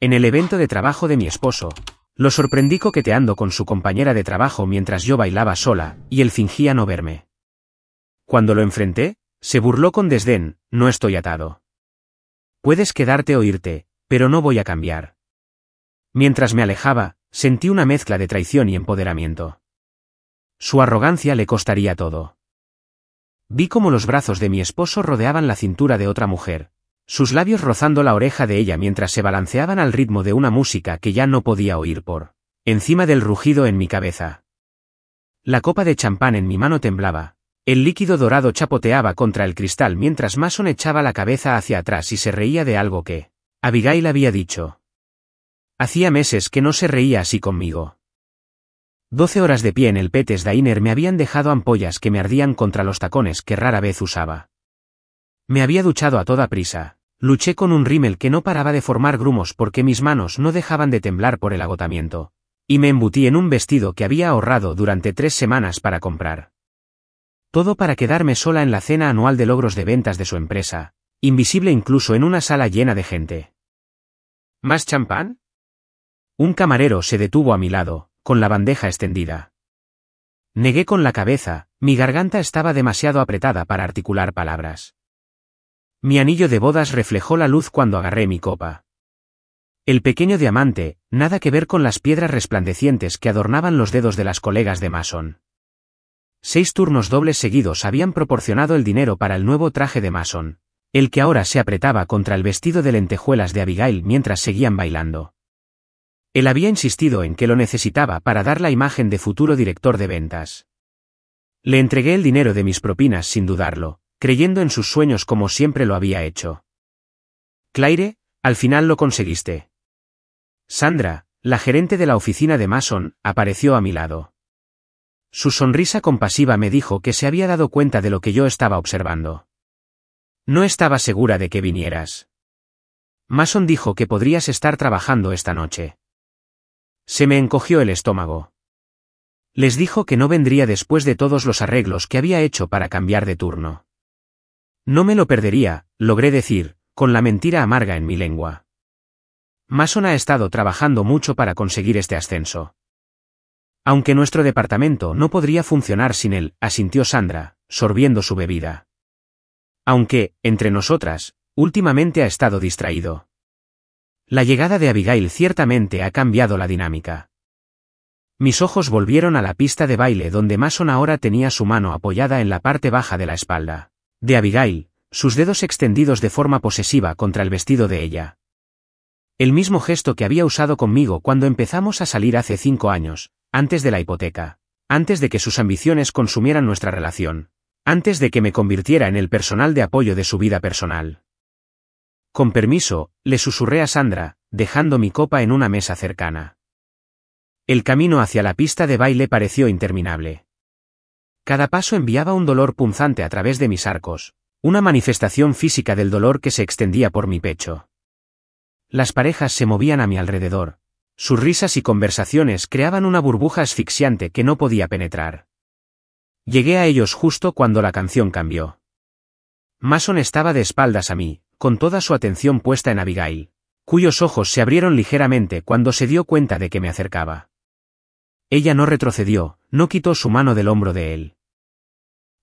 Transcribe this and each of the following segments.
En el evento de trabajo de mi esposo, lo sorprendí coqueteando con su compañera de trabajo mientras yo bailaba sola, y él fingía no verme. Cuando lo enfrenté, se burló con desdén: no estoy atado. Puedes quedarte o irte, pero no voy a cambiar. Mientras me alejaba, sentí una mezcla de traición y empoderamiento. Su arrogancia le costaría todo. Vi cómo los brazos de mi esposo rodeaban la cintura de otra mujer, sus labios rozando la oreja de ella mientras se balanceaban al ritmo de una música que ya no podía oír por encima del rugido en mi cabeza. La copa de champán en mi mano temblaba, el líquido dorado chapoteaba contra el cristal mientras Mason echaba la cabeza hacia atrás y se reía de algo que Abigail había dicho. Hacía meses que no se reía así conmigo. 12 horas de pie en el Pete's Diner me habían dejado ampollas que me ardían contra los tacones que rara vez usaba. Me había duchado a toda prisa, luché con un rímel que no paraba de formar grumos porque mis manos no dejaban de temblar por el agotamiento, y me embutí en un vestido que había ahorrado durante 3 semanas para comprar. Todo para quedarme sola en la cena anual de logros de ventas de su empresa, invisible incluso en una sala llena de gente. ¿Más champán? Un camarero se detuvo a mi lado, con la bandeja extendida. Negué con la cabeza, mi garganta estaba demasiado apretada para articular palabras. Mi anillo de bodas reflejó la luz cuando agarré mi copa. El pequeño diamante, nada que ver con las piedras resplandecientes que adornaban los dedos de las colegas de Mason. 6 turnos dobles seguidos habían proporcionado el dinero para el nuevo traje de Mason, el que ahora se apretaba contra el vestido de lentejuelas de Abigail mientras seguían bailando. Él había insistido en que lo necesitaba para dar la imagen de futuro director de ventas. Le entregué el dinero de mis propinas sin dudarlo, creyendo en sus sueños como siempre lo había hecho. Claire, al final lo conseguiste. Sandra, la gerente de la oficina de Mason, apareció a mi lado. Su sonrisa compasiva me dijo que se había dado cuenta de lo que yo estaba observando. No estaba segura de que vinieras. Mason dijo que podrías estar trabajando esta noche. Se me encogió el estómago. Les dijo que no vendría después de todos los arreglos que había hecho para cambiar de turno. No me lo perdería, logré decir, con la mentira amarga en mi lengua. Mason ha estado trabajando mucho para conseguir este ascenso. Aunque nuestro departamento no podría funcionar sin él, asintió Sandra, sorbiendo su bebida. Aunque, entre nosotras, últimamente ha estado distraído. La llegada de Abigail ciertamente ha cambiado la dinámica. Mis ojos volvieron a la pista de baile donde Mason ahora tenía su mano apoyada en la parte baja de la espalda de Abigail, sus dedos extendidos de forma posesiva contra el vestido de ella. El mismo gesto que había usado conmigo cuando empezamos a salir hace 5 años, antes de la hipoteca, antes de que sus ambiciones consumieran nuestra relación, antes de que me convirtiera en el personal de apoyo de su vida personal. Con permiso, le susurré a Sandra, dejando mi copa en una mesa cercana. El camino hacia la pista de baile pareció interminable. Cada paso enviaba un dolor punzante a través de mis arcos, una manifestación física del dolor que se extendía por mi pecho. Las parejas se movían a mi alrededor, sus risas y conversaciones creaban una burbuja asfixiante que no podía penetrar. Llegué a ellos justo cuando la canción cambió. Mason estaba de espaldas a mí, con toda su atención puesta en Abigail, cuyos ojos se abrieron ligeramente cuando se dio cuenta de que me acercaba. Ella no retrocedió, no quitó su mano del hombro de él.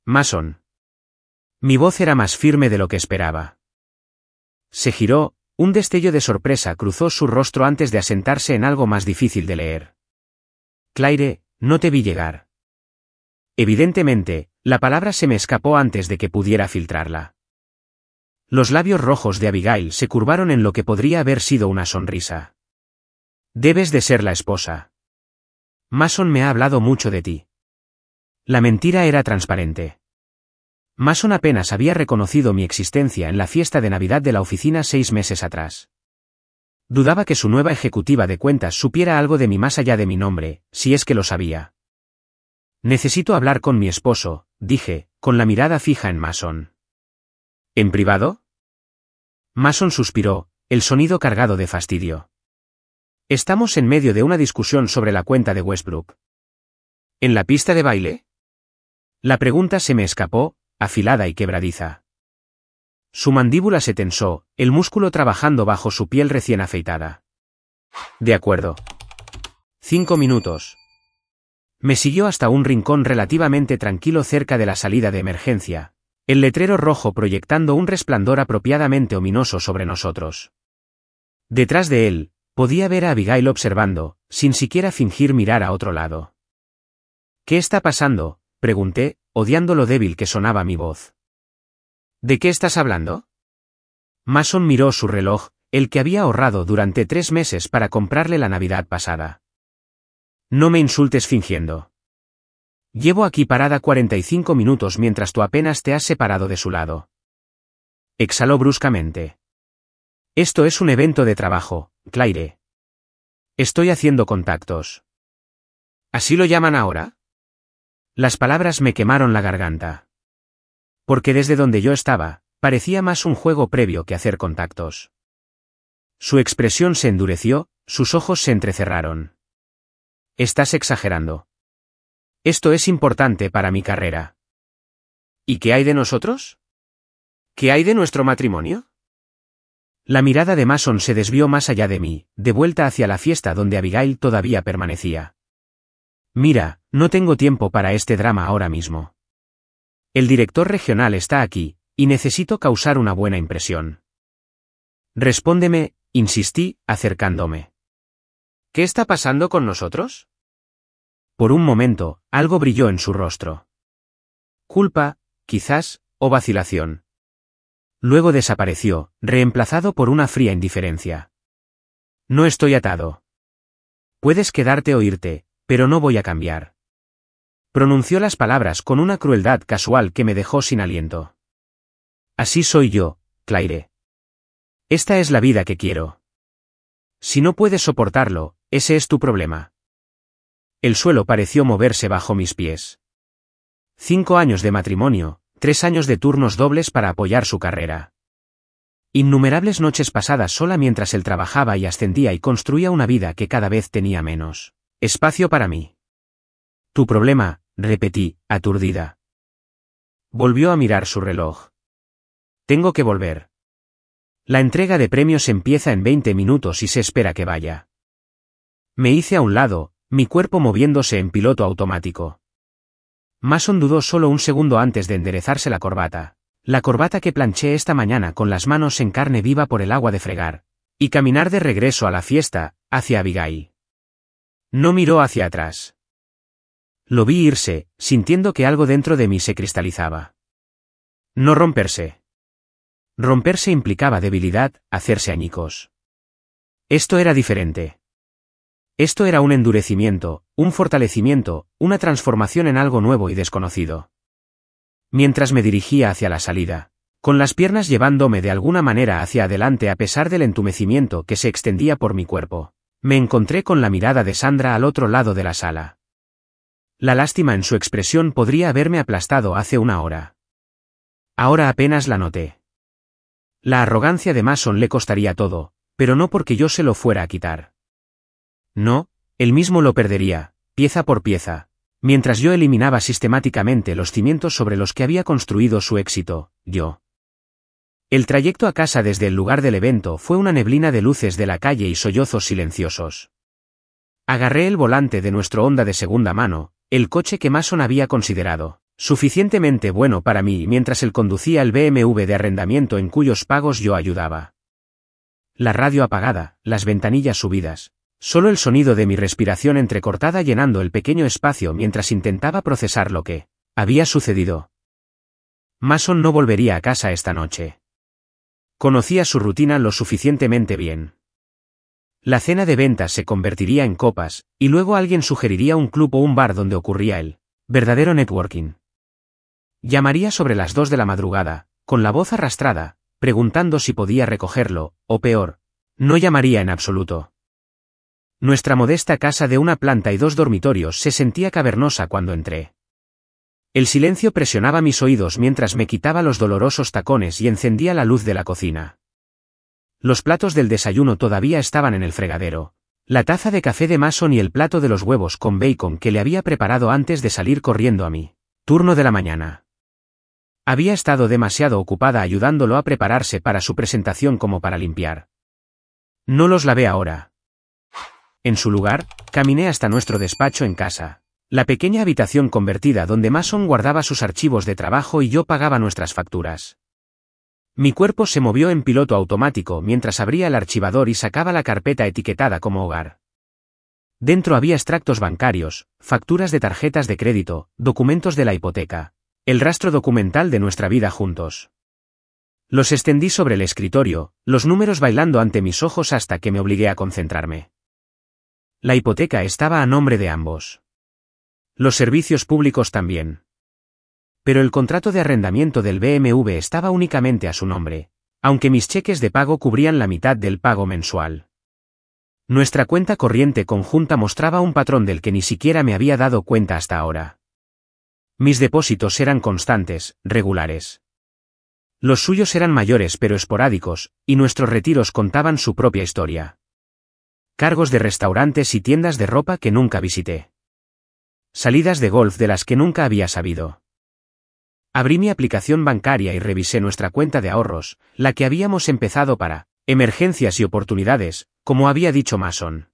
Mason. Mi voz era más firme de lo que esperaba. Se giró, un destello de sorpresa cruzó su rostro antes de asentarse en algo más difícil de leer. Claire, no te vi llegar. Evidentemente, la palabra se me escapó antes de que pudiera filtrarla. Los labios rojos de Abigail se curvaron en lo que podría haber sido una sonrisa. Debes de ser la esposa. Mason me ha hablado mucho de ti. La mentira era transparente. Mason apenas había reconocido mi existencia en la fiesta de Navidad de la oficina 6 meses atrás. Dudaba que su nueva ejecutiva de cuentas supiera algo de mí más allá de mi nombre, si es que lo sabía. Necesito hablar con mi esposo, dije, con la mirada fija en Mason. ¿En privado? Mason suspiró, el sonido cargado de fastidio. Estamos en medio de una discusión sobre la cuenta de Westbrook. ¿En la pista de baile? La pregunta se me escapó, afilada y quebradiza. Su mandíbula se tensó, el músculo trabajando bajo su piel recién afeitada. De acuerdo. 5 minutos. Me siguió hasta un rincón relativamente tranquilo cerca de la salida de emergencia, el letrero rojo proyectando un resplandor apropiadamente ominoso sobre nosotros. Detrás de él, podía ver a Abigail observando, sin siquiera fingir mirar a otro lado. ¿Qué está pasando?, pregunté, odiando lo débil que sonaba mi voz. ¿De qué estás hablando? Mason miró su reloj, el que había ahorrado durante 3 meses para comprarle la Navidad pasada. No me insultes fingiendo. Llevo aquí parada 45 minutos mientras tú apenas te has separado de su lado. Exhaló bruscamente. Esto es un evento de trabajo, Claire. Estoy haciendo contactos. ¿Así lo llaman ahora? Las palabras me quemaron la garganta. Porque desde donde yo estaba, parecía más un juego previo que hacer contactos. Su expresión se endureció, sus ojos se entrecerraron. Estás exagerando. Esto es importante para mi carrera. ¿Y qué hay de nosotros? ¿Qué hay de nuestro matrimonio? La mirada de Mason se desvió más allá de mí, de vuelta hacia la fiesta donde Abigail todavía permanecía. Mira, no tengo tiempo para este drama ahora mismo. El director regional está aquí, y necesito causar una buena impresión. Respóndeme, insistí, acercándome. ¿Qué está pasando con nosotros? Por un momento, algo brilló en su rostro. Culpa, quizás, o vacilación. Luego desapareció, reemplazado por una fría indiferencia. No estoy atado. Puedes quedarte o irte, pero no voy a cambiar. Pronunció las palabras con una crueldad casual que me dejó sin aliento. Así soy yo, Claire. Esta es la vida que quiero. Si no puedes soportarlo, ese es tu problema. El suelo pareció moverse bajo mis pies. 5 años de matrimonio, 3 años de turnos dobles para apoyar su carrera. Innumerables noches pasadas sola mientras él trabajaba y ascendía y construía una vida que cada vez tenía menos espacio para mí. Tu problema, repetí, aturdida. Volvió a mirar su reloj. Tengo que volver. La entrega de premios empieza en 20 minutos y se espera que vaya. Me hice a un lado, mi cuerpo moviéndose en piloto automático. Mason dudó solo un segundo antes de enderezarse la corbata que planché esta mañana con las manos en carne viva por el agua de fregar, y caminar de regreso a la fiesta, hacia Abigail. No miró hacia atrás. Lo vi irse, sintiendo que algo dentro de mí se cristalizaba. No romperse. Romperse implicaba debilidad, hacerse añicos. Esto era diferente. Esto era un endurecimiento, un fortalecimiento, una transformación en algo nuevo y desconocido. Mientras me dirigía hacia la salida, con las piernas llevándome de alguna manera hacia adelante a pesar del entumecimiento que se extendía por mi cuerpo, me encontré con la mirada de Sandra al otro lado de la sala. La lástima en su expresión podría haberme aplastado hace una hora. Ahora apenas la noté. La arrogancia de Mason le costaría todo, pero no porque yo se lo fuera a quitar. No, él mismo lo perdería, pieza por pieza, mientras yo eliminaba sistemáticamente los cimientos sobre los que había construido su éxito, yo. El trayecto a casa desde el lugar del evento fue una neblina de luces de la calle y sollozos silenciosos. Agarré el volante de nuestro Honda de segunda mano, el coche que Mason había considerado suficientemente bueno para mí mientras él conducía el BMW de arrendamiento en cuyos pagos yo ayudaba. La radio apagada, las ventanillas subidas. Solo el sonido de mi respiración entrecortada llenando el pequeño espacio mientras intentaba procesar lo que había sucedido. Mason no volvería a casa esta noche. Conocía su rutina lo suficientemente bien. La cena de ventas se convertiría en copas, y luego alguien sugeriría un club o un bar donde ocurría el verdadero networking. Llamaría sobre las 2 de la madrugada, con la voz arrastrada, preguntando si podía recogerlo, o peor, no llamaría en absoluto. Nuestra modesta casa de 1 planta y 2 dormitorios se sentía cavernosa cuando entré. El silencio presionaba mis oídos mientras me quitaba los dolorosos tacones y encendía la luz de la cocina. Los platos del desayuno todavía estaban en el fregadero, la taza de café de Mason y el plato de los huevos con bacon que le había preparado antes de salir corriendo a mi turno de la mañana. Había estado demasiado ocupada ayudándolo a prepararse para su presentación como para limpiar. No los lavé ahora. En su lugar, caminé hasta nuestro despacho en casa. La pequeña habitación convertida donde Mason guardaba sus archivos de trabajo y yo pagaba nuestras facturas. Mi cuerpo se movió en piloto automático mientras abría el archivador y sacaba la carpeta etiquetada como hogar. Dentro había extractos bancarios, facturas de tarjetas de crédito, documentos de la hipoteca, el rastro documental de nuestra vida juntos. Los extendí sobre el escritorio, los números bailando ante mis ojos hasta que me obligué a concentrarme. La hipoteca estaba a nombre de ambos. Los servicios públicos también. Pero el contrato de arrendamiento del BMW estaba únicamente a su nombre, aunque mis cheques de pago cubrían la mitad del pago mensual. Nuestra cuenta corriente conjunta mostraba un patrón del que ni siquiera me había dado cuenta hasta ahora. Mis depósitos eran constantes, regulares. Los suyos eran mayores pero esporádicos, y nuestros retiros contaban su propia historia. Cargos de restaurantes y tiendas de ropa que nunca visité. Salidas de golf de las que nunca había sabido. Abrí mi aplicación bancaria y revisé nuestra cuenta de ahorros, la que habíamos empezado para emergencias y oportunidades, como había dicho Mason.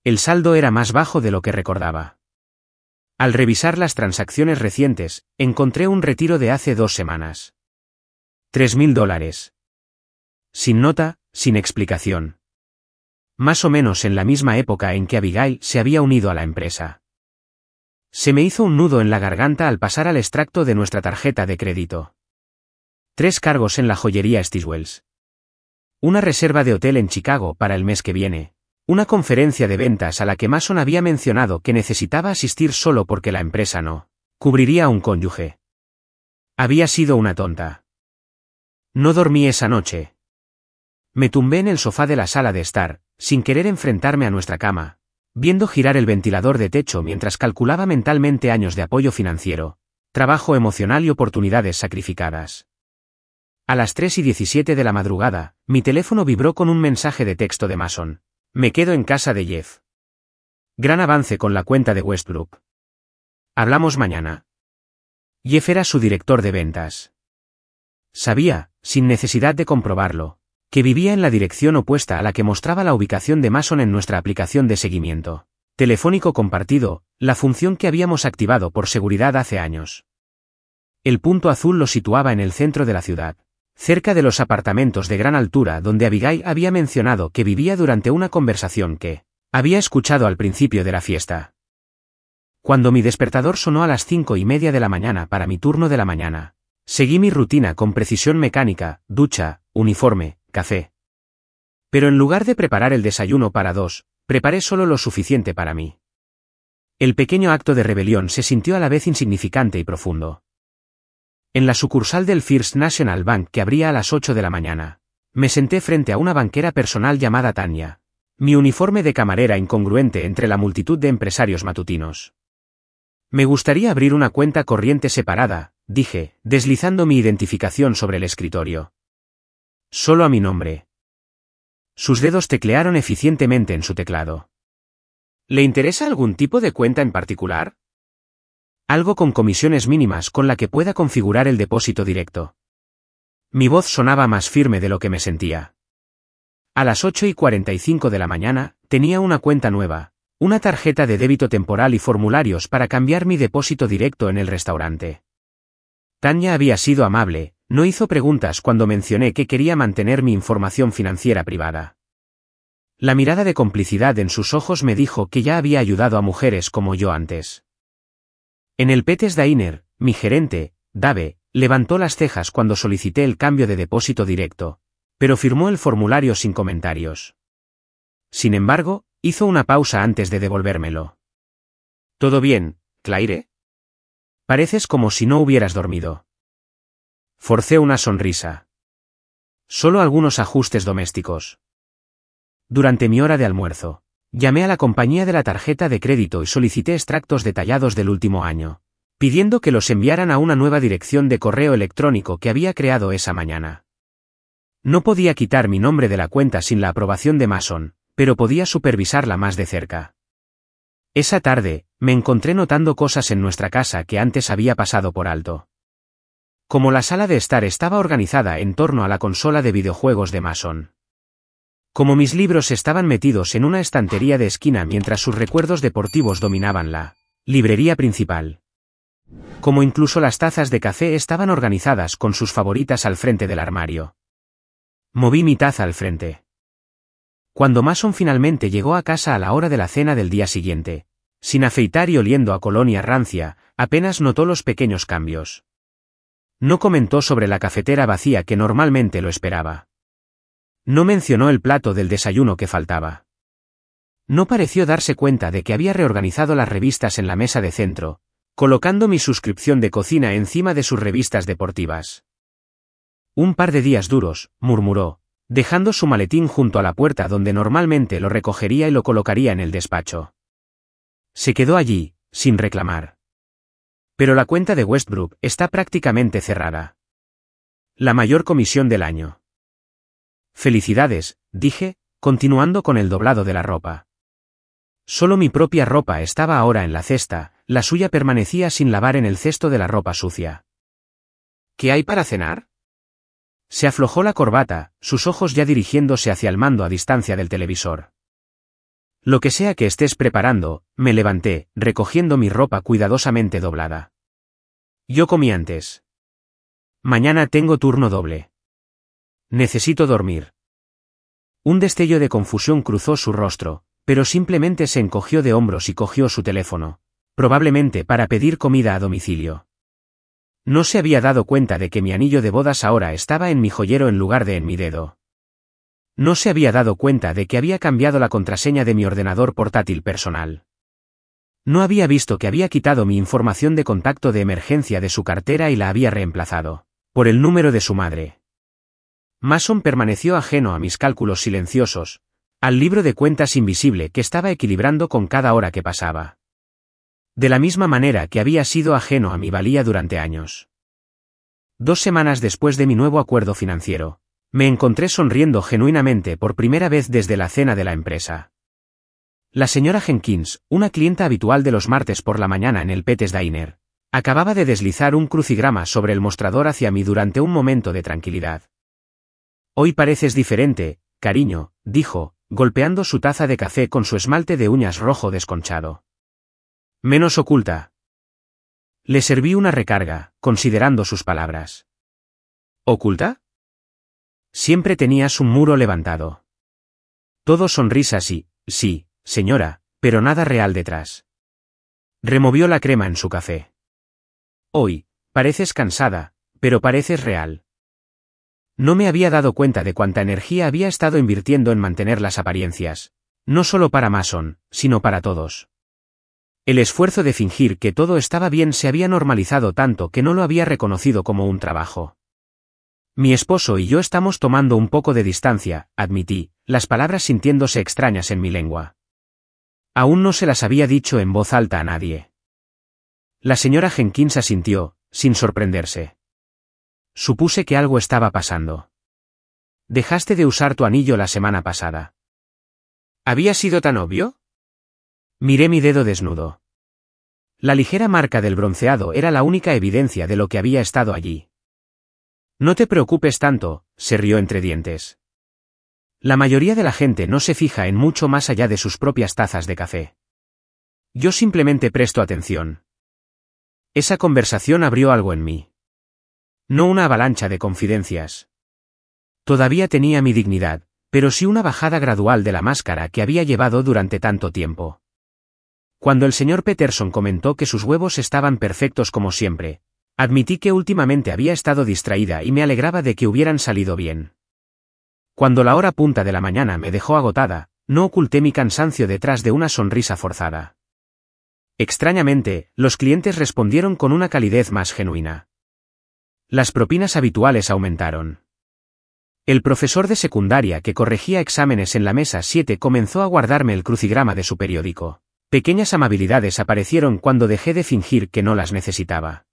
El saldo era más bajo de lo que recordaba. Al revisar las transacciones recientes, encontré un retiro de hace 2 semanas. $3.000. Sin nota, sin explicación. Más o menos en la misma época en que Abigail se había unido a la empresa. Se me hizo un nudo en la garganta al pasar al extracto de nuestra tarjeta de crédito. 3 cargos en la joyería Stillwells. Una reserva de hotel en Chicago para el mes que viene. Una conferencia de ventas a la que Mason había mencionado que necesitaba asistir solo porque la empresa no cubriría a un cónyuge. Había sido una tonta. No dormí esa noche. Me tumbé en el sofá de la sala de estar, sin querer enfrentarme a nuestra cama, viendo girar el ventilador de techo mientras calculaba mentalmente años de apoyo financiero, trabajo emocional y oportunidades sacrificadas. A las 3:17 de la madrugada, mi teléfono vibró con un mensaje de texto de Mason. Me quedo en casa de Jeff. Gran avance con la cuenta de Westbrook. Hablamos mañana. Jeff era su director de ventas. Sabía, sin necesidad de comprobarlo, que vivía en la dirección opuesta a la que mostraba la ubicación de Mason en nuestra aplicación de seguimiento telefónico compartido, la función que habíamos activado por seguridad hace años. El punto azul lo situaba en el centro de la ciudad, cerca de los apartamentos de gran altura donde Abigail había mencionado que vivía durante una conversación que había escuchado al principio de la fiesta. Cuando mi despertador sonó a las 5:30 de la mañana para mi turno de la mañana, seguí mi rutina con precisión mecánica, ducha, uniforme, café. Pero en lugar de preparar el desayuno para 2, preparé solo lo suficiente para mí. El pequeño acto de rebelión se sintió a la vez insignificante y profundo. En la sucursal del First National Bank que abría a las 8 de la mañana, me senté frente a una banquera personal llamada Tanya, mi uniforme de camarera incongruente entre la multitud de empresarios matutinos. Me gustaría abrir una cuenta corriente separada, dije, deslizando mi identificación sobre el escritorio. Solo a mi nombre. Sus dedos teclearon eficientemente en su teclado. ¿Le interesa algún tipo de cuenta en particular? Algo con comisiones mínimas con la que pueda configurar el depósito directo. Mi voz sonaba más firme de lo que me sentía. A las 8:45 de la mañana, tenía una cuenta nueva, una tarjeta de débito temporal y formularios para cambiar mi depósito directo en el restaurante. Tanya había sido amable, no hizo preguntas cuando mencioné que quería mantener mi información financiera privada. La mirada de complicidad en sus ojos me dijo que ya había ayudado a mujeres como yo antes. En el Pete's Diner, mi gerente, Dave, levantó las cejas cuando solicité el cambio de depósito directo, pero firmó el formulario sin comentarios. Sin embargo, hizo una pausa antes de devolvérmelo. ¿Todo bien, Claire? Pareces como si no hubieras dormido. Forcé una sonrisa. Solo algunos ajustes domésticos. Durante mi hora de almuerzo, llamé a la compañía de la tarjeta de crédito y solicité extractos detallados del último año, pidiendo que los enviaran a una nueva dirección de correo electrónico que había creado esa mañana. No podía quitar mi nombre de la cuenta sin la aprobación de Mason, pero podía supervisarla más de cerca. Esa tarde, me encontré notando cosas en nuestra casa que antes había pasado por alto. Como la sala de estar estaba organizada en torno a la consola de videojuegos de Mason. Como mis libros estaban metidos en una estantería de esquina mientras sus recuerdos deportivos dominaban la librería principal. Como incluso las tazas de café estaban organizadas con sus favoritas al frente del armario. Moví mi taza al frente. Cuando Mason finalmente llegó a casa a la hora de la cena del día siguiente, sin afeitar y oliendo a colonia rancia, apenas notó los pequeños cambios. No comentó sobre la cafetera vacía que normalmente lo esperaba. No mencionó el plato del desayuno que faltaba. No pareció darse cuenta de que había reorganizado las revistas en la mesa de centro, colocando mi suscripción de cocina encima de sus revistas deportivas. Un par de días duros, murmuró, dejando su maletín junto a la puerta donde normalmente lo recogería y lo colocaría en el despacho. Se quedó allí, sin reclamar. Pero la cuenta de Westbrook está prácticamente cerrada. La mayor comisión del año. Felicidades, dije, continuando con el doblado de la ropa. Solo mi propia ropa estaba ahora en la cesta, la suya permanecía sin lavar en el cesto de la ropa sucia. ¿Qué hay para cenar? Se aflojó la corbata, sus ojos ya dirigiéndose hacia el mando a distancia del televisor. Lo que sea que estés preparando, me levanté, recogiendo mi ropa cuidadosamente doblada. Yo comí antes. Mañana tengo turno doble. Necesito dormir. Un destello de confusión cruzó su rostro, pero simplemente se encogió de hombros y cogió su teléfono, probablemente para pedir comida a domicilio. No se había dado cuenta de que mi anillo de bodas ahora estaba en mi joyero en lugar de en mi dedo. No se había dado cuenta de que había cambiado la contraseña de mi ordenador portátil personal. No había visto que había quitado mi información de contacto de emergencia de su cartera y la había reemplazado por el número de su madre. Mason permaneció ajeno a mis cálculos silenciosos, al libro de cuentas invisible que estaba equilibrando con cada hora que pasaba. De la misma manera que había sido ajeno a mi valía durante años. 2 semanas después de mi nuevo acuerdo financiero, me encontré sonriendo genuinamente por primera vez desde la cena de la empresa. La señora Jenkins, una clienta habitual de los martes por la mañana en el Pete's Diner, acababa de deslizar un crucigrama sobre el mostrador hacia mí durante un momento de tranquilidad. Hoy pareces diferente, cariño, dijo, golpeando su taza de café con su esmalte de uñas rojo desconchado. Menos oculta. Le serví una recarga, considerando sus palabras. ¿Oculta? Siempre tenías un muro levantado. Todo sonrisas y, sí, señora, pero nada real detrás. Removió la crema en su café. Hoy, pareces cansada, pero pareces real. No me había dado cuenta de cuánta energía había estado invirtiendo en mantener las apariencias, no solo para Mason, sino para todos. El esfuerzo de fingir que todo estaba bien se había normalizado tanto que no lo había reconocido como un trabajo. Mi esposo y yo estamos tomando un poco de distancia, admití, las palabras sintiéndose extrañas en mi lengua. Aún no se las había dicho en voz alta a nadie. La señora Jenkins asintió, sin sorprenderse. Supuse que algo estaba pasando. Dejaste de usar tu anillo la semana pasada. ¿Había sido tan obvio? Miré mi dedo desnudo. La ligera marca del bronceado era la única evidencia de lo que había estado allí. No te preocupes tanto, se rió entre dientes. La mayoría de la gente no se fija en mucho más allá de sus propias tazas de café. Yo simplemente presto atención. Esa conversación abrió algo en mí. No una avalancha de confidencias. Todavía tenía mi dignidad, pero sí una bajada gradual de la máscara que había llevado durante tanto tiempo. Cuando el señor Peterson comentó que sus huevos estaban perfectos como siempre, admití que últimamente había estado distraída y me alegraba de que hubieran salido bien. Cuando la hora punta de la mañana me dejó agotada, no oculté mi cansancio detrás de una sonrisa forzada. Extrañamente, los clientes respondieron con una calidez más genuina. Las propinas habituales aumentaron. El profesor de secundaria que corregía exámenes en la mesa 7 comenzó a guardarme el crucigrama de su periódico. Pequeñas amabilidades aparecieron cuando dejé de fingir que no las necesitaba.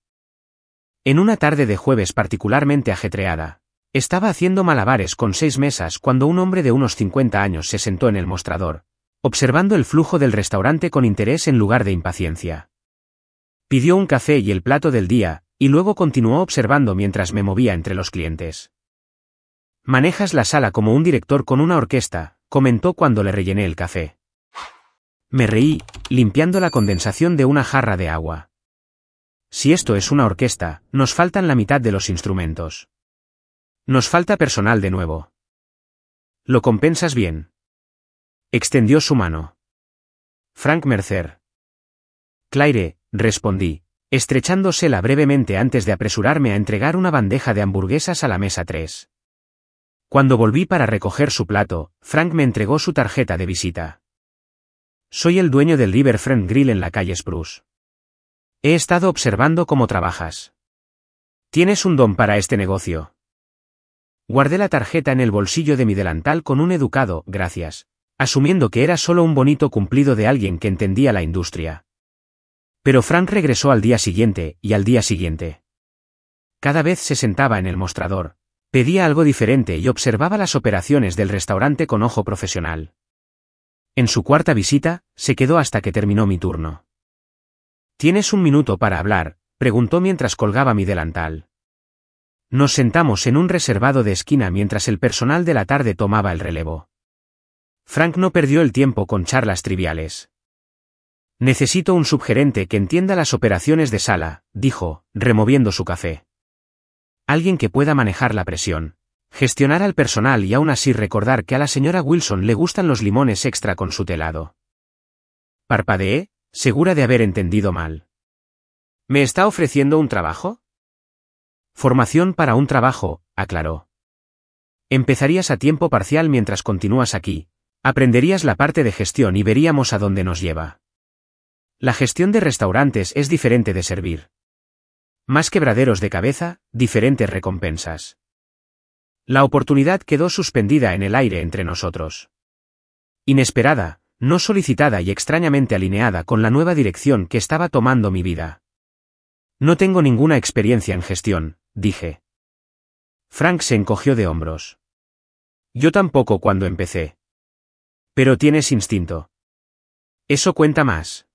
En una tarde de jueves particularmente ajetreada, estaba haciendo malabares con 6 mesas cuando un hombre de unos 50 años se sentó en el mostrador, observando el flujo del restaurante con interés en lugar de impaciencia. Pidió un café y el plato del día, y luego continuó observando mientras me movía entre los clientes. Manejas la sala como un director con una orquesta, comentó cuando le rellené el café. Me reí, limpiando la condensación de una jarra de agua. Si esto es una orquesta, nos faltan la mitad de los instrumentos. Nos falta personal de nuevo. ¿Lo compensas bien? Extendió su mano. Frank Mercer. Claire, respondí, estrechándosela brevemente antes de apresurarme a entregar una bandeja de hamburguesas a la mesa 3. Cuando volví para recoger su plato, Frank me entregó su tarjeta de visita. Soy el dueño del Riverfront Grill en la calle Spruce. He estado observando cómo trabajas. Tienes un don para este negocio. Guardé la tarjeta en el bolsillo de mi delantal con un educado gracias, asumiendo que era solo un bonito cumplido de alguien que entendía la industria. Pero Frank regresó al día siguiente y al día siguiente. Cada vez se sentaba en el mostrador, pedía algo diferente y observaba las operaciones del restaurante con ojo profesional. En su cuarta visita, se quedó hasta que terminó mi turno. ¿Tienes un minuto para hablar?, preguntó mientras colgaba mi delantal. Nos sentamos en un reservado de esquina mientras el personal de la tarde tomaba el relevo. Frank no perdió el tiempo con charlas triviales. Necesito un subgerente que entienda las operaciones de sala, dijo, removiendo su café. Alguien que pueda manejar la presión, gestionar al personal y aún así recordar que a la señora Wilson le gustan los limones extra con su telado. Parpadeé, segura de haber entendido mal. ¿Me está ofreciendo un trabajo? Formación para un trabajo, aclaró. Empezarías a tiempo parcial mientras continúas aquí, aprenderías la parte de gestión y veríamos a dónde nos lleva. La gestión de restaurantes es diferente de servir. Más quebraderos de cabeza, diferentes recompensas. La oportunidad quedó suspendida en el aire entre nosotros. Inesperada, no solicitada y extrañamente alineada con la nueva dirección que estaba tomando mi vida. No tengo ninguna experiencia en gestión, dije. Frank se encogió de hombros. Yo tampoco cuando empecé. Pero tienes instinto. Eso cuenta más.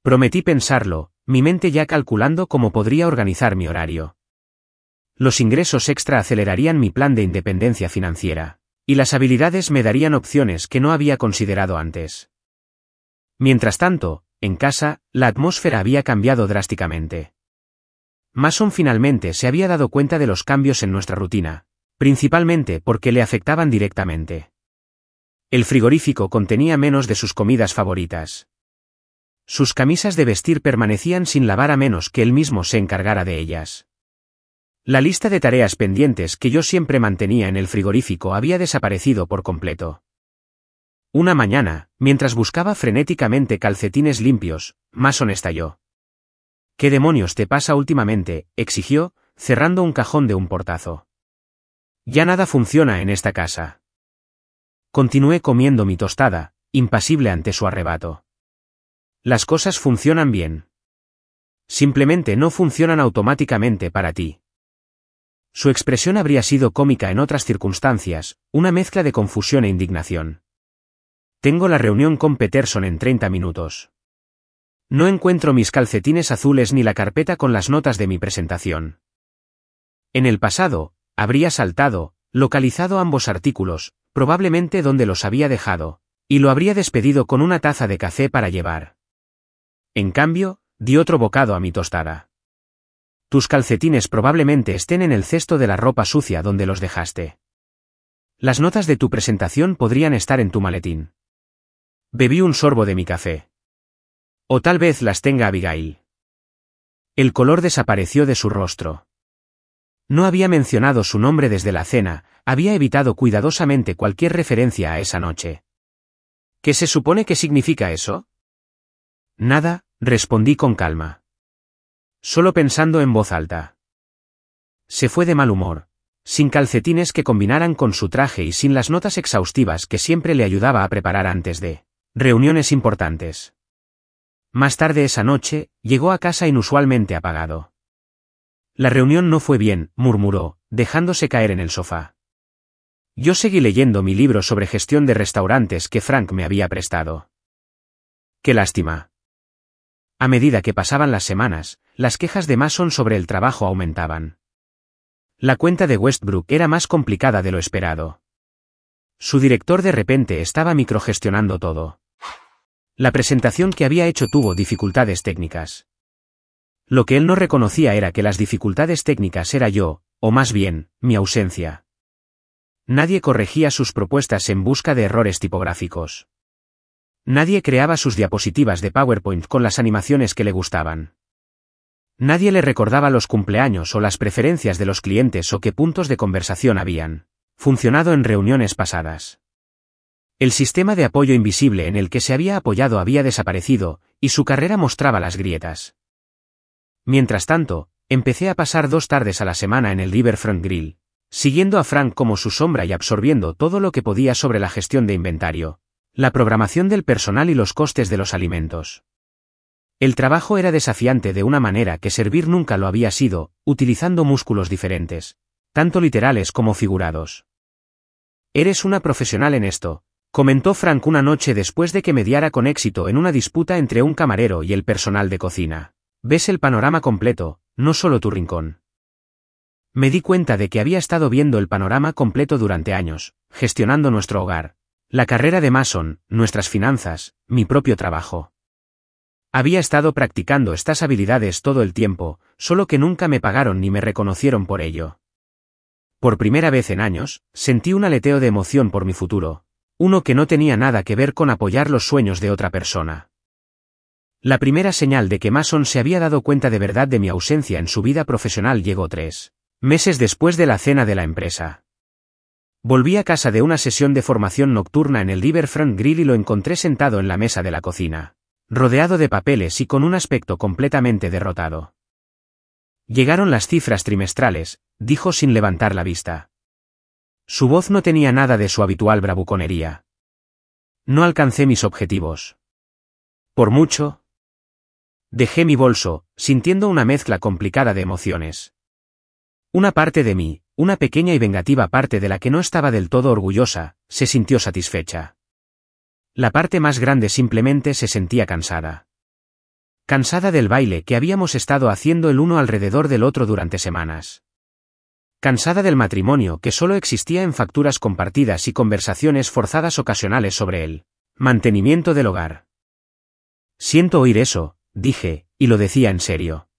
Prometí pensarlo, mi mente ya calculando cómo podría organizar mi horario. Los ingresos extra acelerarían mi plan de independencia financiera, y las habilidades me darían opciones que no había considerado antes. Mientras tanto, en casa, la atmósfera había cambiado drásticamente. Mason finalmente se había dado cuenta de los cambios en nuestra rutina, principalmente porque le afectaban directamente. El frigorífico contenía menos de sus comidas favoritas. Sus camisas de vestir permanecían sin lavar a menos que él mismo se encargara de ellas. La lista de tareas pendientes que yo siempre mantenía en el frigorífico había desaparecido por completo. Una mañana, mientras buscaba frenéticamente calcetines limpios, Mason estalló. ¿Qué demonios te pasa últimamente?, exigió, cerrando un cajón de un portazo. Ya nada funciona en esta casa. Continué comiendo mi tostada, impasible ante su arrebato. Las cosas funcionan bien. Simplemente no funcionan automáticamente para ti. Su expresión habría sido cómica en otras circunstancias, una mezcla de confusión e indignación. Tengo la reunión con Peterson en 30 minutos. No encuentro mis calcetines azules ni la carpeta con las notas de mi presentación. En el pasado, habría saltado, localizado ambos artículos, probablemente donde los había dejado, y lo habría despedido con una taza de café para llevar. En cambio, di otro bocado a mi tostada. Tus calcetines probablemente estén en el cesto de la ropa sucia donde los dejaste. Las notas de tu presentación podrían estar en tu maletín. Bebí un sorbo de mi café. O tal vez las tenga Abigail. El color desapareció de su rostro. No había mencionado su nombre desde la cena, había evitado cuidadosamente cualquier referencia a esa noche. ¿Qué se supone que significa eso? Nada, respondí con calma. Solo pensando en voz alta. Se fue de mal humor, sin calcetines que combinaran con su traje y sin las notas exhaustivas que siempre le ayudaba a preparar antes de reuniones importantes. Más tarde esa noche, llegó a casa inusualmente apagado. La reunión no fue bien, murmuró, dejándose caer en el sofá. Yo seguí leyendo mi libro sobre gestión de restaurantes que Frank me había prestado. Qué lástima. A medida que pasaban las semanas, las quejas de Mason sobre el trabajo aumentaban. La cuenta de Westbrook era más complicada de lo esperado. Su director de repente estaba microgestionando todo. La presentación que había hecho tuvo dificultades técnicas. Lo que él no reconocía era que las dificultades técnicas era yo, o más bien, mi ausencia. Nadie corregía sus propuestas en busca de errores tipográficos. Nadie creaba sus diapositivas de PowerPoint con las animaciones que le gustaban. Nadie le recordaba los cumpleaños o las preferencias de los clientes o qué puntos de conversación habían funcionado en reuniones pasadas. El sistema de apoyo invisible en el que se había apoyado había desaparecido, y su carrera mostraba las grietas. Mientras tanto, empecé a pasar 2 tardes a la semana en el Riverfront Grill, siguiendo a Frank como su sombra y absorbiendo todo lo que podía sobre la gestión de inventario, la programación del personal y los costes de los alimentos. El trabajo era desafiante de una manera que servir nunca lo había sido, utilizando músculos diferentes, tanto literales como figurados. «Eres una profesional en esto», comentó Frank una noche después de que mediara con éxito en una disputa entre un camarero y el personal de cocina. «Ves el panorama completo, no solo tu rincón». Me di cuenta de que había estado viendo el panorama completo durante años, gestionando nuestro hogar, la carrera de Mason, nuestras finanzas, mi propio trabajo. Había estado practicando estas habilidades todo el tiempo, solo que nunca me pagaron ni me reconocieron por ello. Por primera vez en años, sentí un aleteo de emoción por mi futuro, uno que no tenía nada que ver con apoyar los sueños de otra persona. La primera señal de que Mason se había dado cuenta de verdad de mi ausencia en su vida profesional llegó 3 meses después de la cena de la empresa. Volví a casa de una sesión de formación nocturna en el Riverfront Grill y lo encontré sentado en la mesa de la cocina, rodeado de papeles y con un aspecto completamente derrotado. «Llegaron las cifras trimestrales», dijo sin levantar la vista. Su voz no tenía nada de su habitual bravuconería. «No alcancé mis objetivos. Por mucho». Dejé mi bolso, sintiendo una mezcla complicada de emociones. Una parte de mí, una pequeña y vengativa parte de la que no estaba del todo orgullosa, se sintió satisfecha. La parte más grande simplemente se sentía cansada. Cansada del baile que habíamos estado haciendo el uno alrededor del otro durante semanas. Cansada del matrimonio que solo existía en facturas compartidas y conversaciones forzadas ocasionales sobre el mantenimiento del hogar. «Siento oír eso», dije, y lo decía en serio.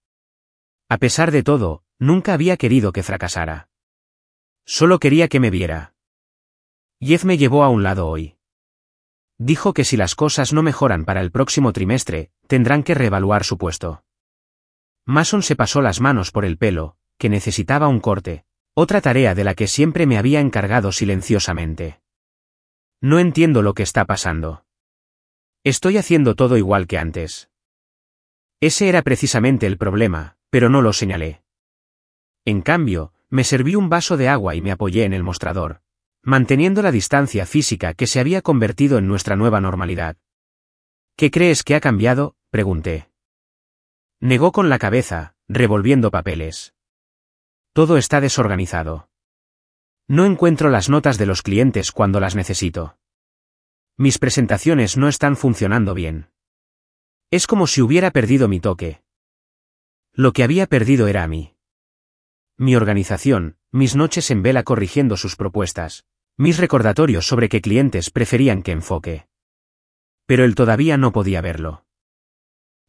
A pesar de todo, nunca había querido que fracasara. Solo quería que me viera. Jeff me llevó a un lado hoy. Dijo que si las cosas no mejoran para el próximo trimestre, tendrán que reevaluar su puesto. Mason se pasó las manos por el pelo, que necesitaba un corte, otra tarea de la que siempre me había encargado silenciosamente. «Noentiendo lo que está pasando. Estoy haciendo todo igual que antes». Ese era precisamente el problema, pero no lo señalé. En cambio, me serví un vaso de agua y me apoyé en el mostrador, manteniendo la distancia física que se había convertido en nuestra nueva normalidad. «¿Qué crees que ha cambiado?», pregunté. Negó con la cabeza, revolviendo papeles. «Todo está desorganizado. No encuentro las notas de los clientes cuando las necesito. Mis presentaciones no están funcionando bien. Es como si hubiera perdido mi toque. Lo que había perdido era a mí. Mi organización, mis noches en vela corrigiendo sus propuestas, mis recordatorios sobre qué clientes preferían que enfoque. Pero él todavía no podía verlo.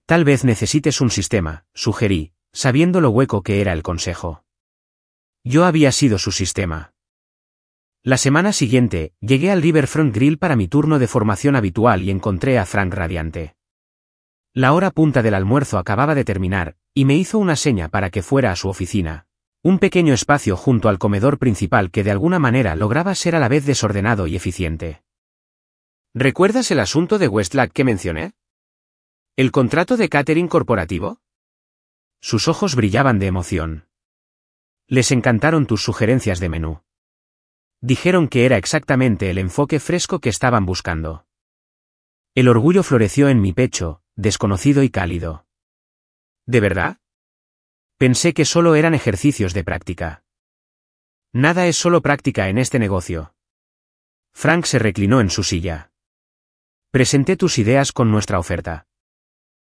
«Tal vez necesites un sistema», sugerí, sabiendo lo hueco que era el consejo. Yo había sido su sistema. La semana siguiente, llegué al Riverfront Grill para mi turno de formación habitual y encontré a Frank radiante. La hora punta del almuerzo acababa de terminar, y me hizo una seña para que fuera a su oficina, un pequeño espacio junto al comedor principal que de alguna manera lograba ser a la vez desordenado y eficiente. «¿Recuerdas el asunto de Westlack que mencioné? ¿El contrato de catering corporativo?» Sus ojos brillaban de emoción. «Les encantaron tus sugerencias de menú. Dijeron que era exactamente el enfoque fresco que estaban buscando». El orgullo floreció en mi pecho, desconocido y cálido. «¿De verdad?» Pensé que solo eran ejercicios de práctica. «Nada es solo práctica en este negocio». Frank se reclinó en su silla. «Presenté tus ideas con nuestra oferta.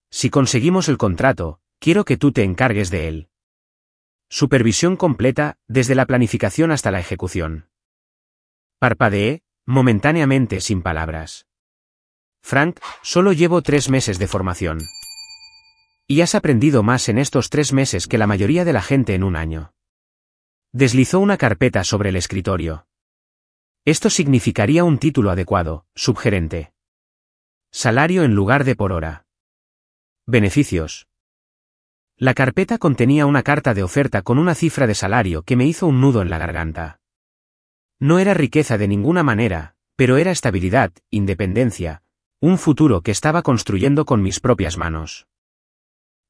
Si conseguimos el contrato, quiero que tú te encargues de él». Supervisión completa, desde la planificación hasta la ejecución. Parpadeé, momentáneamente sin palabras. Frank, solo llevo 3 meses de formación. Y has aprendido más en estos 3 meses que la mayoría de la gente en un año. Deslizó una carpeta sobre el escritorio. Esto significaría un título adecuado, subgerente. Salario en lugar de por hora. Beneficios. La carpeta contenía una carta de oferta con una cifra de salario que me hizo un nudo en la garganta. No era riqueza de ninguna manera, pero era estabilidad, independencia, un futuro que estaba construyendo con mis propias manos.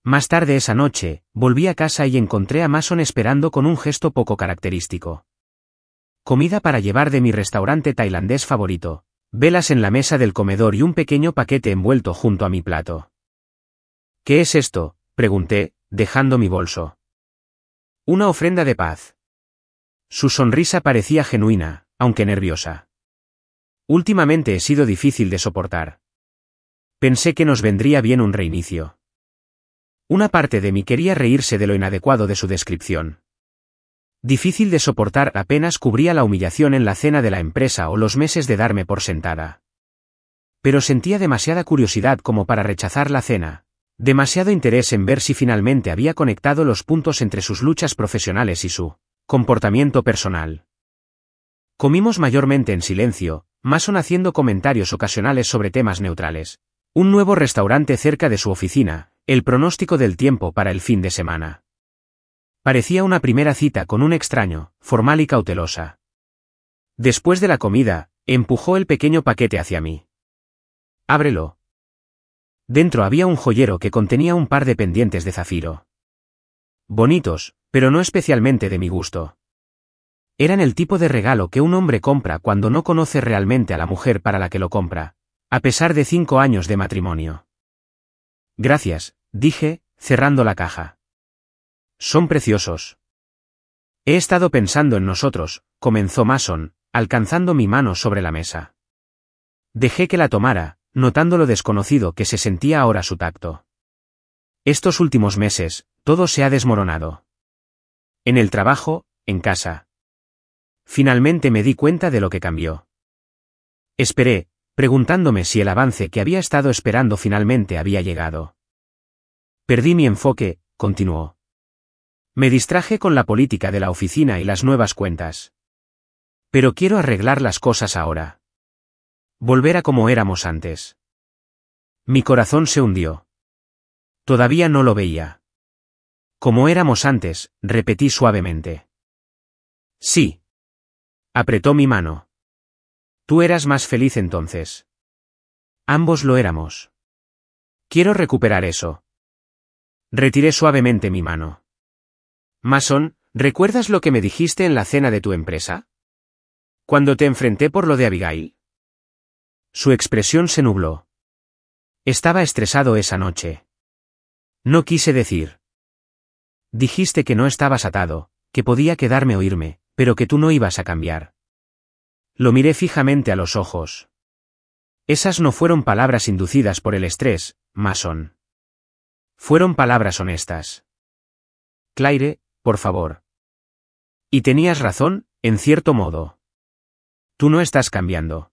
Más tarde esa noche, volví a casa y encontré a Mason esperando con un gesto poco característico. Comida para llevar de mi restaurante tailandés favorito, velas en la mesa del comedor y un pequeño paquete envuelto junto a mi plato. ¿Qué es esto?, pregunté, dejando mi bolso. Una ofrenda de paz. Su sonrisa parecía genuina, aunque nerviosa. Últimamente he sido difícil de soportar. Pensé que nos vendría bien un reinicio. Una parte de mí quería reírse de lo inadecuado de su descripción. Difícil de soportar apenas cubría la humillación en la cena de la empresa o los meses de darme por sentada. Pero sentía demasiada curiosidad como para rechazar la cena. Demasiado interés en ver si finalmente había conectado los puntos entre sus luchas profesionales y su comportamiento personal. Comimos mayormente en silencio, Mason haciendo comentarios ocasionales sobre temas neutrales. Un nuevo restaurante cerca de su oficina, el pronóstico del tiempo para el fin de semana. Parecía una primera cita con un extraño, formal y cautelosa. Después de la comida, empujó el pequeño paquete hacia mí. Ábrelo. Dentro había un joyero que contenía un par de pendientes de zafiro. Bonitos, pero no especialmente de mi gusto. Eran el tipo de regalo que un hombre compra cuando no conoce realmente a la mujer para la que lo compra, a pesar de 5 años de matrimonio. Gracias, dije, cerrando la caja. Son preciosos. He estado pensando en nosotros, comenzó Mason, alcanzando mi mano sobre la mesa. Dejé que la tomara, notando lo desconocido que se sentía ahora su tacto. Estos últimos meses, todo se ha desmoronado. En el trabajo, en casa. Finalmente me di cuenta de lo que cambió. Esperé, preguntándome si el avance que había estado esperando finalmente había llegado. Perdí mi enfoque, continuó. Me distraje con la política de la oficina y las nuevas cuentas. Pero quiero arreglar las cosas ahora. Volver a como éramos antes. Mi corazón se hundió. Todavía no lo veía. Como éramos antes, repetí suavemente. Sí. Apretó mi mano. Tú eras más feliz entonces. Ambos lo éramos. Quiero recuperar eso. Retiré suavemente mi mano. Mason, ¿recuerdas lo que me dijiste en la cena de tu empresa? Cuando te enfrenté por lo de Abigail. Su expresión se nubló. Estaba estresado esa noche. No quise decir. Dijiste que no estabas atado, que podía quedarme o irme, pero que tú no ibas a cambiar. Lo miré fijamente a los ojos. Esas no fueron palabras inducidas por el estrés, Mason. Fueron palabras honestas. Claire, por favor. Y tenías razón, en cierto modo. Tú no estás cambiando.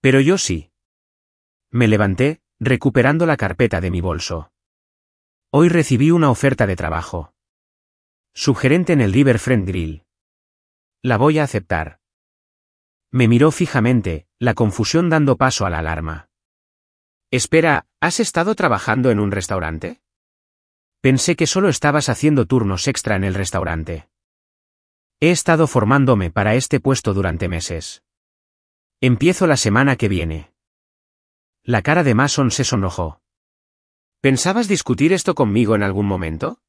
Pero yo sí. Me levanté, recuperando la carpeta de mi bolso. Hoy recibí una oferta de trabajo. Subgerente en el Riverfront Grill. La voy a aceptar. Me miró fijamente, la confusión dando paso a la alarma. Espera, ¿has estado trabajando en un restaurante? Pensé que solo estabas haciendo turnos extra en el restaurante. He estado formándome para este puesto durante meses. Empiezo la semana que viene. La cara de Mason se sonrojó. ¿Pensabas discutir esto conmigo en algún momento?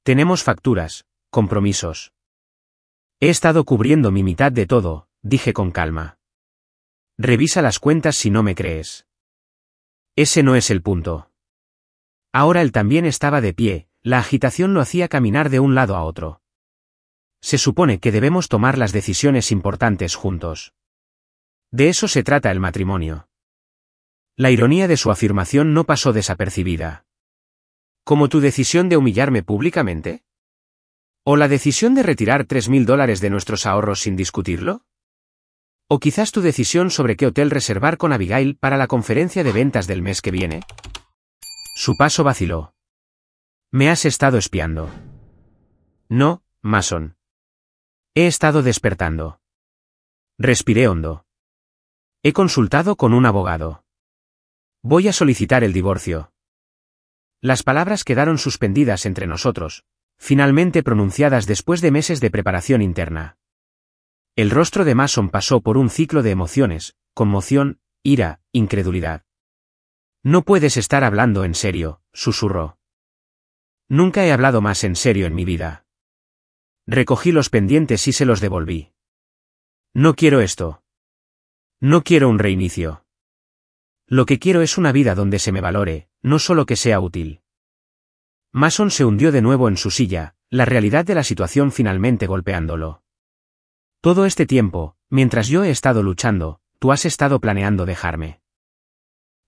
Tenemos facturas, compromisos. He estado cubriendo mi mitad de todo, dije con calma. Revisa las cuentas si no me crees. Ese no es el punto. Ahora él también estaba de pie, la agitación lo hacía caminar de un lado a otro. Se supone que debemos tomar las decisiones importantes juntos. De eso se trata el matrimonio. La ironía de su afirmación no pasó desapercibida. ¿Como tu decisión de humillarme públicamente? ¿O la decisión de retirar $3.000 de nuestros ahorros sin discutirlo? ¿O quizás tu decisión sobre qué hotel reservar con Abigail para la conferencia de ventas del mes que viene? Su paso vaciló. ¿Me has estado espiando? No, Mason. He estado despertando. Respiré hondo. He consultado con un abogado. Voy a solicitar el divorcio. Las palabras quedaron suspendidas entre nosotros, finalmente pronunciadas después de meses de preparación interna. El rostro de Mason pasó por un ciclo de emociones, conmoción, ira, incredulidad. No puedes estar hablando en serio, susurró. Nunca he hablado más en serio en mi vida. Recogí los pendientes y se los devolví. No quiero esto. No quiero un reinicio. Lo que quiero es una vida donde se me valore, no solo que sea útil. Mason se hundió de nuevo en su silla, la realidad de la situación finalmente golpeándolo. Todo este tiempo, mientras yo he estado luchando, tú has estado planeando dejarme.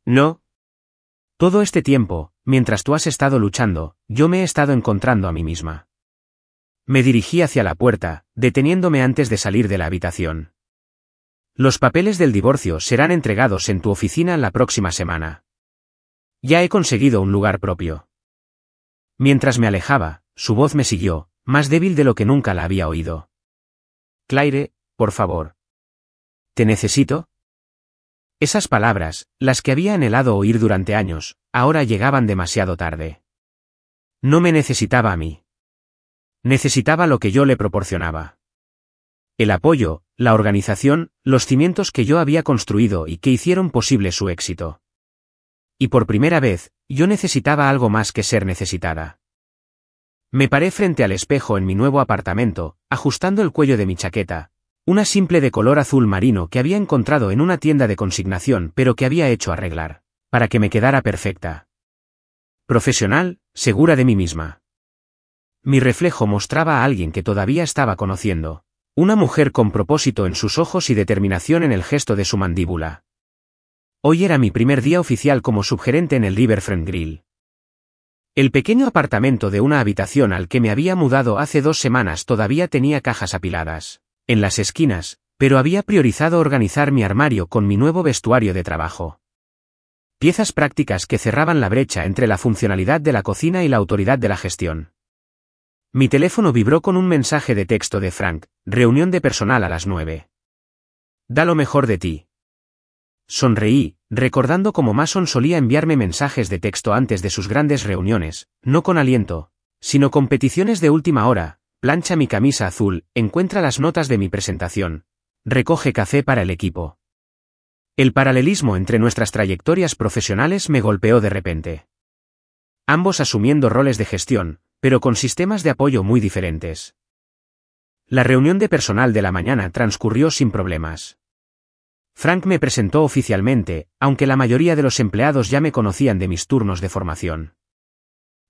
No. Todo este tiempo, mientras tú has estado luchando, yo me he estado encontrando a mí misma. Me dirigí hacia la puerta, deteniéndome antes de salir de la habitación. Los papeles del divorcio serán entregados en tu oficina la próxima semana. Ya he conseguido un lugar propio. Mientras me alejaba, su voz me siguió, más débil de lo que nunca la había oído. Claire, por favor. ¿Te necesito? Esas palabras, las que había anhelado oír durante años, ahora llegaban demasiado tarde. No me necesitaba a mí. Necesitaba lo que yo le proporcionaba. El apoyo, la organización, los cimientos que yo había construido y que hicieron posible su éxito. Y por primera vez, yo necesitaba algo más que ser necesitada. Me paré frente al espejo en mi nuevo apartamento, ajustando el cuello de mi chaqueta, una simple de color azul marino que había encontrado en una tienda de consignación pero que había hecho arreglar, para que me quedara perfecta. Profesional, segura de mí misma. Mi reflejo mostraba a alguien que todavía estaba conociendo. Una mujer con propósito en sus ojos y determinación en el gesto de su mandíbula. Hoy era mi primer día oficial como subgerente en el Riverfront Grill. El pequeño apartamento de una habitación al que me había mudado hace 2 semanas todavía tenía cajas apiladas en las esquinas, pero había priorizado organizar mi armario con mi nuevo vestuario de trabajo. Piezas prácticas que cerraban la brecha entre la funcionalidad de la cocina y la autoridad de la gestión. Mi teléfono vibró con un mensaje de texto de Frank, reunión de personal a las 9. Da lo mejor de ti. Sonreí, recordando cómo Mason solía enviarme mensajes de texto antes de sus grandes reuniones, no con aliento, sino con peticiones de última hora: plancha mi camisa azul, encuentra las notas de mi presentación, recoge café para el equipo. El paralelismo entre nuestras trayectorias profesionales me golpeó de repente. Ambos asumiendo roles de gestión, pero con sistemas de apoyo muy diferentes. La reunión de personal de la mañana transcurrió sin problemas. Frank me presentó oficialmente, aunque la mayoría de los empleados ya me conocían de mis turnos de formación.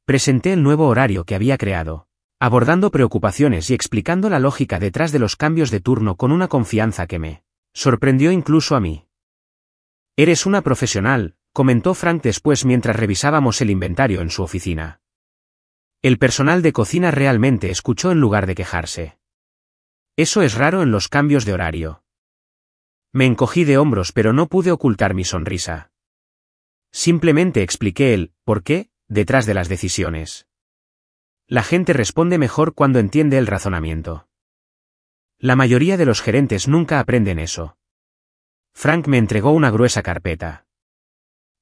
Presenté el nuevo horario que había creado, abordando preocupaciones y explicando la lógica detrás de los cambios de turno con una confianza que me sorprendió incluso a mí. Eres una profesional, comentó Frank después mientras revisábamos el inventario en su oficina. El personal de cocina realmente escuchó en lugar de quejarse. Eso es raro en los cambios de horario. Me encogí de hombros pero no pude ocultar mi sonrisa. Simplemente expliqué el por qué detrás de las decisiones. La gente responde mejor cuando entiende el razonamiento. La mayoría de los gerentes nunca aprenden eso. Frank me entregó una gruesa carpeta.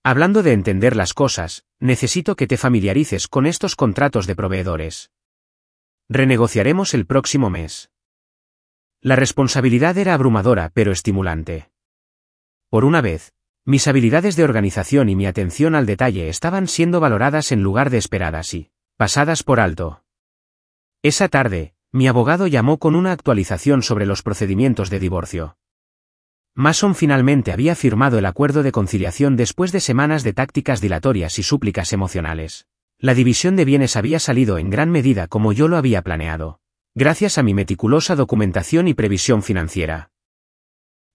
Hablando de entender las cosas, necesito que te familiarices con estos contratos de proveedores. Renegociaremos el próximo mes. La responsabilidad era abrumadora pero estimulante. Por una vez, mis habilidades de organización y mi atención al detalle estaban siendo valoradas en lugar de esperadas y pasadas por alto. Esa tarde, mi abogado llamó con una actualización sobre los procedimientos de divorcio. Mason finalmente había firmado el acuerdo de conciliación después de semanas de tácticas dilatorias y súplicas emocionales. La división de bienes había salido en gran medida como yo lo había planeado, gracias a mi meticulosa documentación y previsión financiera.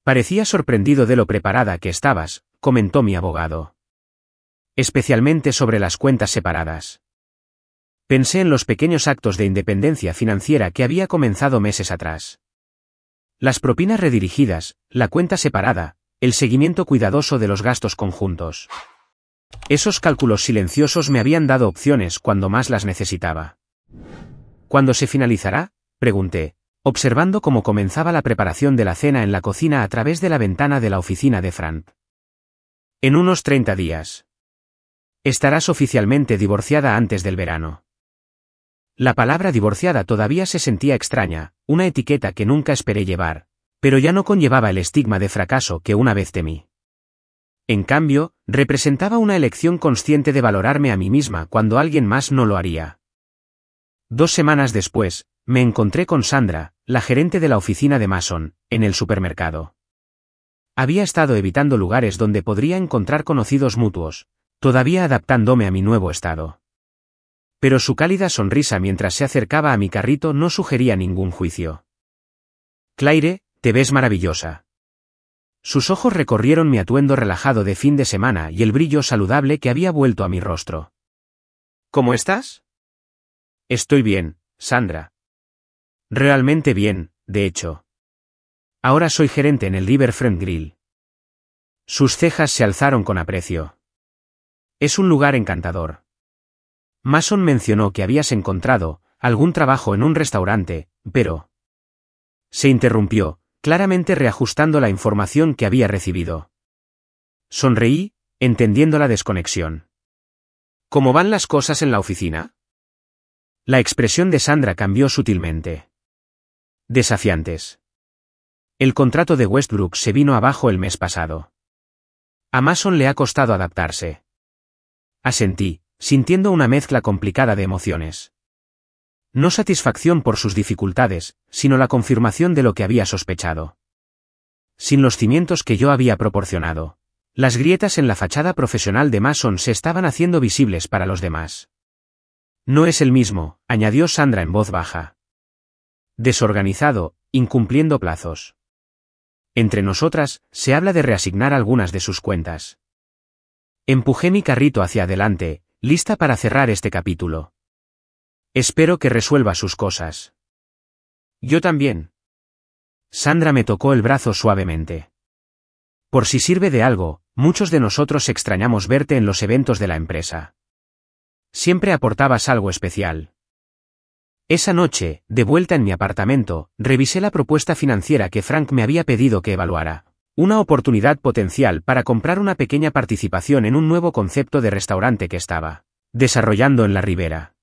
Parecía sorprendido de lo preparada que estabas, comentó mi abogado. Especialmente sobre las cuentas separadas. Pensé en los pequeños actos de independencia financiera que había comenzado meses atrás. Las propinas redirigidas, la cuenta separada, el seguimiento cuidadoso de los gastos conjuntos. Esos cálculos silenciosos me habían dado opciones cuando más las necesitaba. ¿Cuándo se finalizará?, pregunté, observando cómo comenzaba la preparación de la cena en la cocina a través de la ventana de la oficina de Frank. En unos 30 días. Estarás oficialmente divorciada antes del verano. La palabra divorciada todavía se sentía extraña, una etiqueta que nunca esperé llevar, pero ya no conllevaba el estigma de fracaso que una vez temí. En cambio, representaba una elección consciente de valorarme a mí misma cuando alguien más no lo haría. 2 semanas después, me encontré con Sandra, la gerente de la oficina de Mason, en el supermercado. Había estado evitando lugares donde podría encontrar conocidos mutuos, todavía adaptándome a mi nuevo estado. Pero su cálida sonrisa mientras se acercaba a mi carrito no sugería ningún juicio. Claire, te ves maravillosa. Sus ojos recorrieron mi atuendo relajado de fin de semana y el brillo saludable que había vuelto a mi rostro. ¿Cómo estás? Estoy bien, Sandra. Realmente bien, de hecho. Ahora soy gerente en el Riverfront Grill. Sus cejas se alzaron con aprecio. Es un lugar encantador. Mason mencionó que habías encontrado algún trabajo en un restaurante, pero... Se interrumpió, claramente reajustando la información que había recibido. Sonreí, entendiendo la desconexión. ¿Cómo van las cosas en la oficina? La expresión de Sandra cambió sutilmente. Desafiantes. El contrato de Westbrook se vino abajo el mes pasado. A Mason le ha costado adaptarse. Asentí, sintiendo una mezcla complicada de emociones. No satisfacción por sus dificultades, sino la confirmación de lo que había sospechado. Sin los cimientos que yo había proporcionado, las grietas en la fachada profesional de Mason se estaban haciendo visibles para los demás. No es el mismo, añadió Sandra en voz baja. Desorganizado, incumpliendo plazos. Entre nosotras, se habla de reasignar algunas de sus cuentas. Empujé mi carrito hacia adelante, lista para cerrar este capítulo. Espero que resuelva sus cosas. Yo también. Sandra me tocó el brazo suavemente. Por si sirve de algo, muchos de nosotros extrañamos verte en los eventos de la empresa. Siempre aportabas algo especial. Esa noche, de vuelta en mi apartamento, revisé la propuesta financiera que Frank me había pedido que evaluara. Una oportunidad potencial para comprar una pequeña participación en un nuevo concepto de restaurante que estaba desarrollando en la Ribera.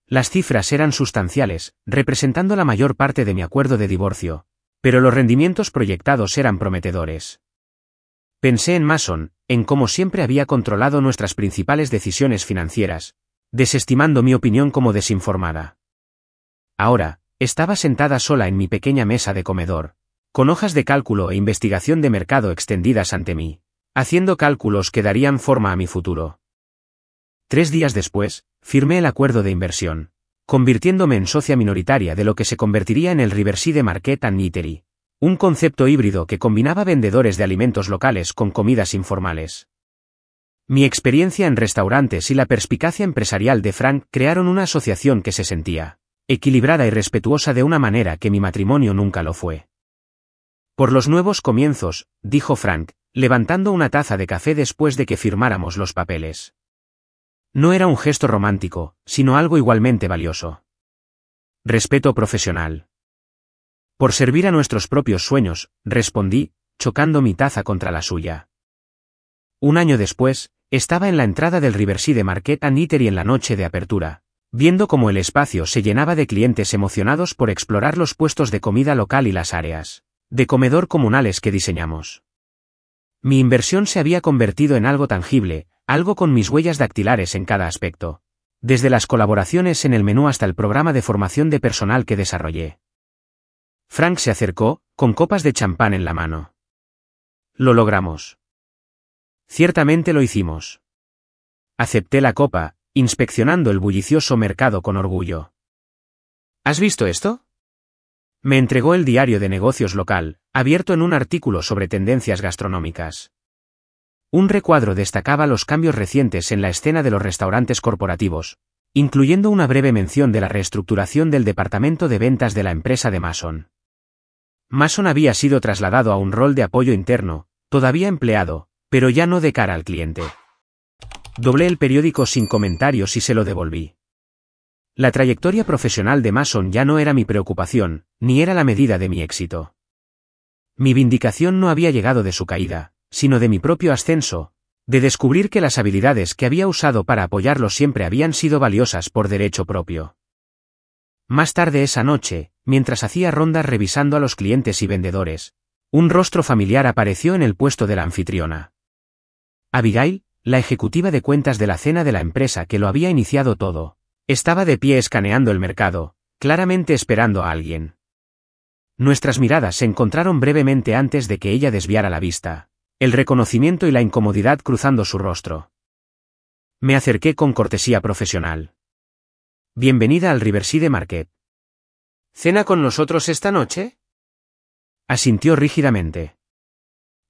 Las cifras eran sustanciales, representando la mayor parte de mi acuerdo de divorcio, pero los rendimientos proyectados eran prometedores. Pensé en Mason, en cómo siempre había controlado nuestras principales decisiones financieras, desestimando mi opinión como desinformada. Ahora, estaba sentada sola en mi pequeña mesa de comedor, con hojas de cálculo e investigación de mercado extendidas ante mí, haciendo cálculos que darían forma a mi futuro. 3 días después, firmé el acuerdo de inversión, convirtiéndome en socia minoritaria de lo que se convertiría en el Riverside Market and Eatery, un concepto híbrido que combinaba vendedores de alimentos locales con comidas informales. Mi experiencia en restaurantes y la perspicacia empresarial de Frank crearon una asociación que se sentía equilibrada y respetuosa de una manera que mi matrimonio nunca lo fue. Por los nuevos comienzos, dijo Frank, levantando una taza de café después de que firmáramos los papeles. No era un gesto romántico, sino algo igualmente valioso. Respeto profesional. Por servir a nuestros propios sueños, respondí, chocando mi taza contra la suya. 1 año después, estaba en la entrada del Riverside Market and Eatery en la noche de apertura, viendo cómo el espacio se llenaba de clientes emocionados por explorar los puestos de comida local y las áreas de comedor comunales que diseñamos. Mi inversión se había convertido en algo tangible, algo con mis huellas dactilares en cada aspecto, desde las colaboraciones en el menú hasta el programa de formación de personal que desarrollé. Frank se acercó, con copas de champán en la mano. Lo logramos. Ciertamente lo hicimos. Acepté la copa, inspeccionando el bullicioso mercado con orgullo. ¿Has visto esto? Me entregó el diario de negocios local, abierto en un artículo sobre tendencias gastronómicas. Un recuadro destacaba los cambios recientes en la escena de los restaurantes corporativos, incluyendo una breve mención de la reestructuración del departamento de ventas de la empresa de Mason. Mason había sido trasladado a un rol de apoyo interno, todavía empleado, pero ya no de cara al cliente. Doblé el periódico sin comentarios y se lo devolví. La trayectoria profesional de Mason ya no era mi preocupación, ni era la medida de mi éxito. Mi vindicación no había llegado de su caída, sino de mi propio ascenso, de descubrir que las habilidades que había usado para apoyarlo siempre habían sido valiosas por derecho propio. Más tarde esa noche, mientras hacía rondas revisando a los clientes y vendedores, un rostro familiar apareció en el puesto de la anfitriona. Abigail, la ejecutiva de cuentas de la cena de la empresa que lo había iniciado todo, estaba de pie escaneando el mercado, claramente esperando a alguien. Nuestras miradas se encontraron brevemente antes de que ella desviara la vista, el reconocimiento y la incomodidad cruzando su rostro. Me acerqué con cortesía profesional. Bienvenida al Riverside Market. ¿Cena con nosotros esta noche? Asintió rígidamente.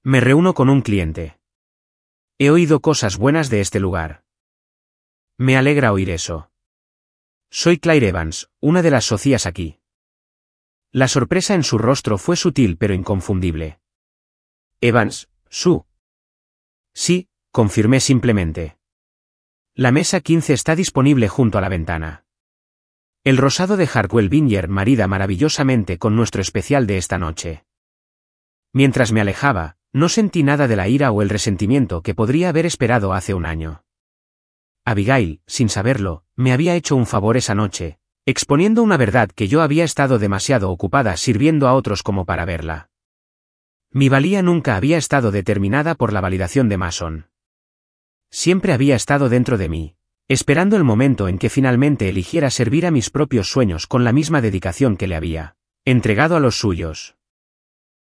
Me reúno con un cliente. He oído cosas buenas de este lugar. Me alegra oír eso. Soy Claire Evans, una de las socias aquí. La sorpresa en su rostro fue sutil pero inconfundible. Evans, Sue. Sí, confirmé simplemente. La mesa 15 está disponible junto a la ventana. El rosado de Hartwell Vineyard marida maravillosamente con nuestro especial de esta noche. Mientras me alejaba, no sentí nada de la ira o el resentimiento que podría haber esperado hace un año. Abigail, sin saberlo, me había hecho un favor esa noche, exponiendo una verdad que yo había estado demasiado ocupada sirviendo a otros como para verla. Mi valía nunca había estado determinada por la validación de Mason. Siempre había estado dentro de mí, esperando el momento en que finalmente eligiera servir a mis propios sueños con la misma dedicación que le había entregado a los suyos.